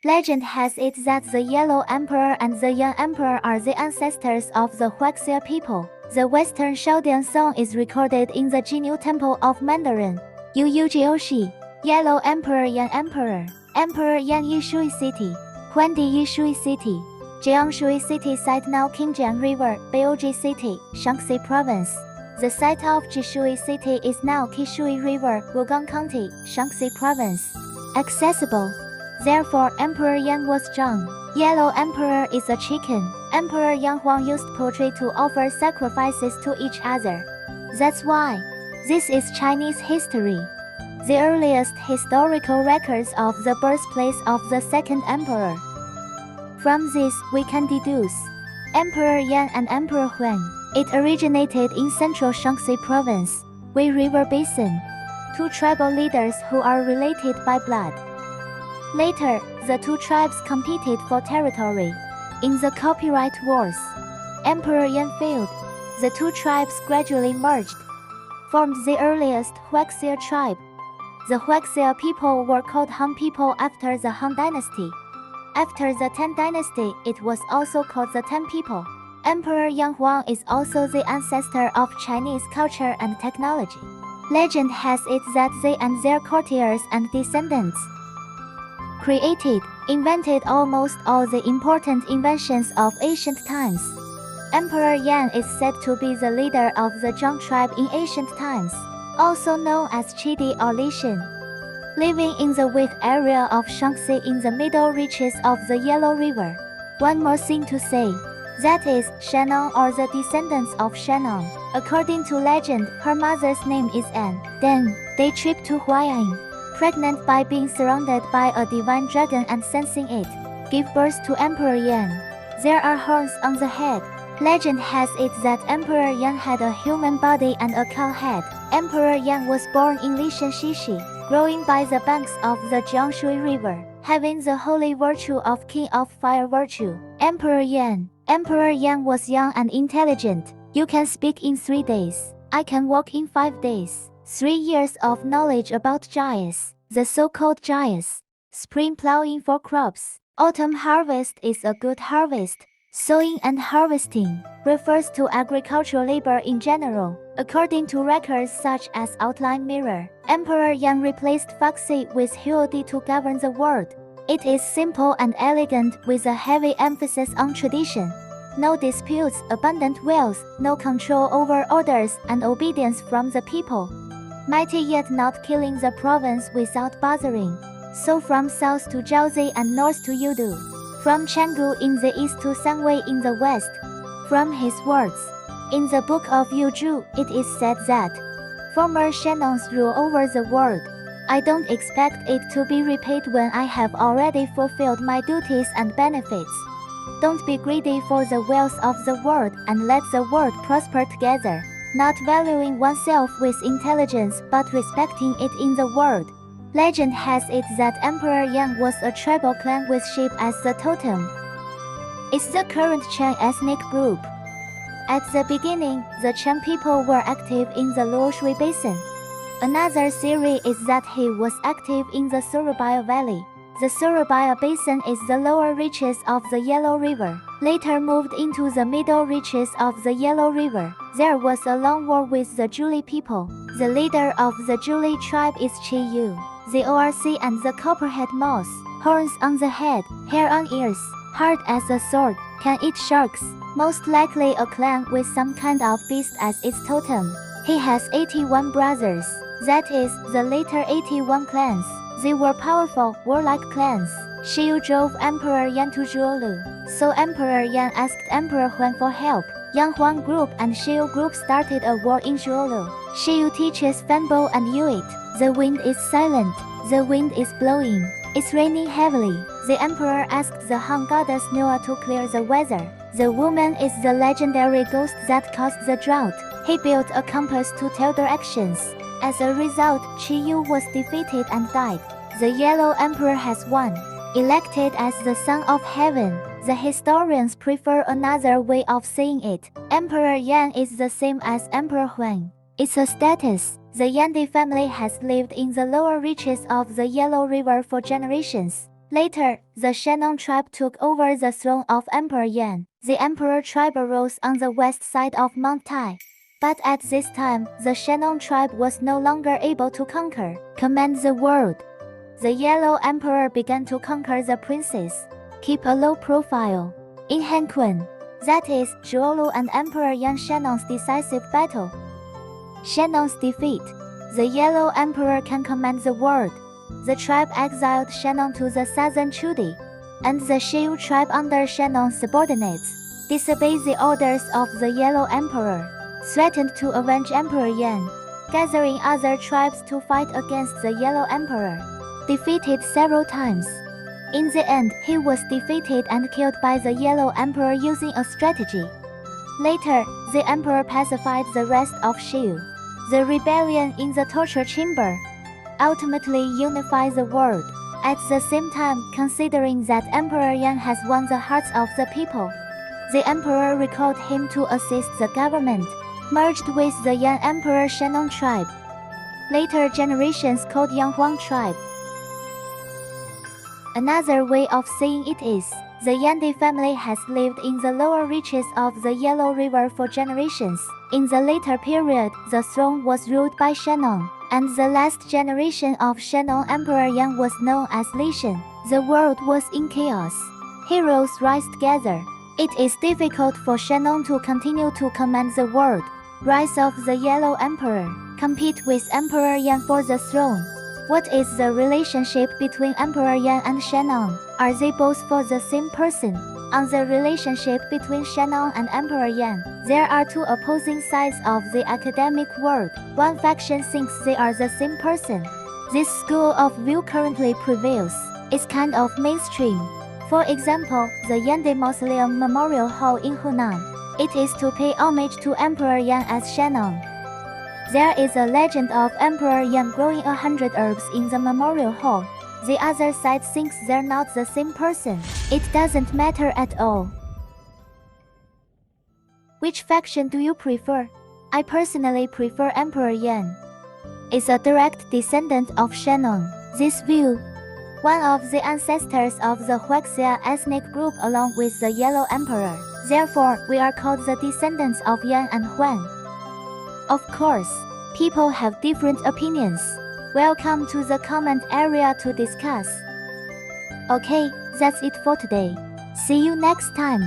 Legend has it that the Yellow Emperor and the Young Emperor are the ancestors of the Huaxia people. The Western Shaodian song is recorded in the Jinyu Temple of Mandarin. Yujioshi. Yellow Emperor, Young Emperor. Emperor Yan Yishui City. Huandi Yishui City. Jiangshui City site now Qingjiang River, Beoji City, Shaanxi Province. The site of Jishui City is now Qishui River, Wugang County, Shaanxi Province. Accessible. Therefore, Emperor Yan was Zhang. Yellow Emperor is a chicken. Emperor Yang Huang used poultry to offer sacrifices to each other. That's why. This is Chinese history. The earliest historical records of the birthplace of the second emperor. From this, we can deduce Emperor Yan and Emperor Huan. It originated in central Shaanxi Province, Wei River Basin. Two tribal leaders who are related by blood. Later, the two tribes competed for territory. In the copyright wars, Emperor Yan failed. The two tribes gradually merged, formed the earliest Huaxia tribe. The Huaxia people were called Han people after the Han dynasty. After the Tang dynasty, it was also called the Tang people. Emperor Yang Huang is also the ancestor of Chinese culture and technology. Legend has it that they and their courtiers and descendants created, invented almost all the important inventions of ancient times. Emperor Yan is said to be the leader of the Zhang tribe in ancient times, also known as Chidi or Lishan, living in the wheat area of Shaanxi in the middle reaches of the Yellow River. One more thing to say, that is, Shannon or the descendants of Shannon. According to legend, her mother's name is An. Then, they trip to Huaiyin, pregnant by being surrounded by a divine dragon and sensing it, give birth to Emperor Yan. There are horns on the head. Legend has it that Emperor Yan had a human body and a cow head. Emperor Yan was born in Lishan Shishi, growing by the banks of the Jiangshui River, having the holy virtue of King of Fire virtue. Emperor Yan was young and intelligent. You can speak in 3 days. I can walk in 5 days. 3 years of knowledge about Jais, the so-called Jais. Spring plowing for crops. Autumn harvest is a good harvest. Sowing and harvesting refers to agricultural labor in general. According to records such as Outline Mirror, Emperor Yang replaced Fuxi with Huodi to govern the world. It is simple and elegant with a heavy emphasis on tradition. No disputes, abundant wealth, no control over orders and obedience from the people. Mighty yet not killing the province without bothering. So from south to Jiaozi and north to Yudu. From Chengdu in the east to Sangwei in the west. From his words. In the book of Yuzhu, it is said that former Shannons rule over the world. I don't expect it to be repaid when I have already fulfilled my duties and benefits. Don't be greedy for the wealth of the world and let the world prosper together, not valuing oneself with intelligence but respecting it in the world. Legend has it that Emperor Yang was a tribal clan with sheep as the totem. It's the current Chen ethnic group. At the beginning, the Chen people were active in the Luoshui Basin. Another theory is that he was active in the Surabaya Valley. The Surabaya Basin is the lower reaches of the Yellow River, later moved into the middle reaches of the Yellow River. There was a long war with the Zhuli people. The leader of the Zhuli tribe is Qi Yu. The ORC and the copperhead mouse, horns on the head, hair on ears, hard as a sword, can eat sharks. Most likely a clan with some kind of beast as its totem. He has 81 brothers. That is, the later 81 clans. They were powerful, warlike clans. Shiyu drove Emperor Yan to Zhuolu. So Emperor Yan asked Emperor Huan for help. Yang Huang group and Shiyu group started a war in Zhuolu. Shiyu teaches Fanbo and Yuit. The wind is silent. The wind is blowing. It's raining heavily. The emperor asked the Han goddess Noah to clear the weather. The woman is the legendary ghost that caused the drought. He built a compass to tell directions. As a result, Qi Yu was defeated and died. The Yellow Emperor has won. Elected as the Son of Heaven. The historians prefer another way of saying it. Emperor Yan is the same as Emperor Huan. It's a status. The Yandi family has lived in the lower reaches of the Yellow River for generations. Later, the Shannon tribe took over the throne of Emperor Yan. The emperor tribe arose on the west side of Mount Tai. But at this time, the Shannon tribe was no longer able to command the world. The Yellow Emperor began to conquer the princes, keep a low profile. In Hanquan, that is, Zhuolu and Emperor Yan Shannon's decisive battle. Shannon's defeat. The Yellow Emperor can command the world. The tribe exiled Shannon to the southern Chudi, and the Xiu tribe under Shannon's subordinates disobeyed the orders of the Yellow Emperor, threatened to avenge Emperor Yan, gathering other tribes to fight against the Yellow Emperor. Defeated several times. In the end, he was defeated and killed by the Yellow Emperor using a strategy. Later, the emperor pacified the rest of Xiu. The rebellion in the torture chamber ultimately unified the world. At the same time, considering that Emperor Yan has won the hearts of the people, the emperor recalled him to assist the government, merged with the Yan Emperor Shannon tribe. Later generations called Yang Huang tribe. Another way of saying it is, the Yande family has lived in the lower reaches of the Yellow River for generations. In the later period, the throne was ruled by Shannon, and the last generation of Shannon Emperor Yan was known as Li Shan. The world was in chaos. Heroes rise together. It is difficult for Shannon to continue to command the world. Rise of the Yellow Emperor. Compete with Emperor Yan for the throne. What is the relationship between Emperor Yan and Shannon? Are they both for the same person? On the relationship between Shannon and Emperor Yan, there are two opposing sides of the academic world. One faction thinks they are the same person. This school of view currently prevails. It's kind of mainstream. For example, the Yande Mausoleum Memorial Hall in Hunan. It is to pay homage to Emperor Yan as Shannon. There is a legend of Emperor Yan growing 100 herbs in the memorial hall. The other side thinks they're not the same person. It doesn't matter at all. Which faction do you prefer? I personally prefer Emperor Yan. Is a direct descendant of Shannon. This view, one of the ancestors of the Huaxia ethnic group along with the Yellow Emperor. Therefore, we are called the descendants of Yan and Huan. Of course, people have different opinions. Welcome to the comment area to discuss. Okay, that's it for today. See you next time.